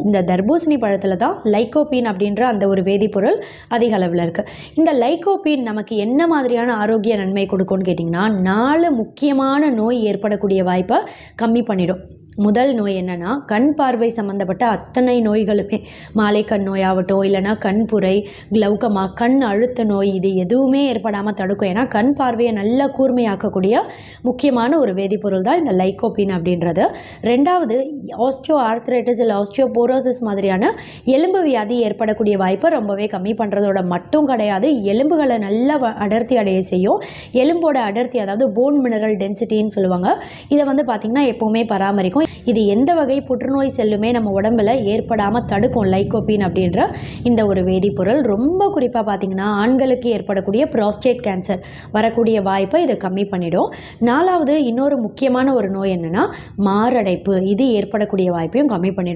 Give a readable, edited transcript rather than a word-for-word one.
இந்த தர்பூசணி பழத்தில் தான் லைகோபீன் அப்படின்ற அந்த ஒரு வேதிப்பொருள் அதிக அளவில் இருக்குது. இந்த லைகோபீன் நமக்கு என்ன மாதிரியான ஆரோக்கிய நன்மை கொடுக்கும்னு கேட்டிங்கன்னா 4 முக்கியமான நோய் ஏற்படக்கூடிய வாய்ப்பை கம்மி பண்ணிடும். முதல் நோய் என்னென்னா கண் பார்வை சம்மந்தப்பட்ட அத்தனை நோய்களுமே, மாலை கண் நோயாகட்டும், இல்லைனா கண்புரை, கிளவுக்கமா, கண் அழுத்த நோய், இது எதுவுமே ஏற்படாமல் தடுக்கும். ஏன்னா கண் பார்வையை நல்லா கூர்மையாக்கக்கூடிய முக்கியமான ஒரு வேதிப்பொருள் தான் இந்த லைகோபீன் அப்படின்றது. ரெண்டாவது, ஆஸ்டியோ ஆர்த்ரைட்டிஸ் இல்லை ஆஸ்டியோபோரோசிஸ் மாதிரியான எலும்பு வியாதி ஏற்படக்கூடிய வாய்ப்பை ரொம்பவே கம்மி பண்ணுறதோட மட்டும் கிடையாது, எலும்புகளை நல்லா அடர்த்தி அடைய செய்யும். எலும்போட அடர்த்தி, அதாவது போன் மினரல் டென்சிட்டின்னு சொல்லுவாங்க, இதை வந்து பார்த்திங்கன்னா எப்போவுமே பராமரிக்கும். இது எந்த வகை புற்றுநோய் செல்லுமே நம்ம உடம்புல ஏற்படாமல் தடுக்கும் லைகோபீன் அப்படின்ற இந்த ஒரு வேதிப்பொருள். ரொம்ப குறிப்பாக பார்த்திங்கன்னா ஆண்களுக்கு ஏற்படக்கூடிய ப்ராஸ்டேட் கேன்சர் வரக்கூடிய வாய்ப்பை இது கம்மி பண்ணிடும். 4வது, இன்னொரு முக்கியமான ஒரு நோய் என்னென்னா மாரடைப்பு, இது ஏற்படக்கூடிய வாய்ப்பையும் கம்மி பண்ணிடும்.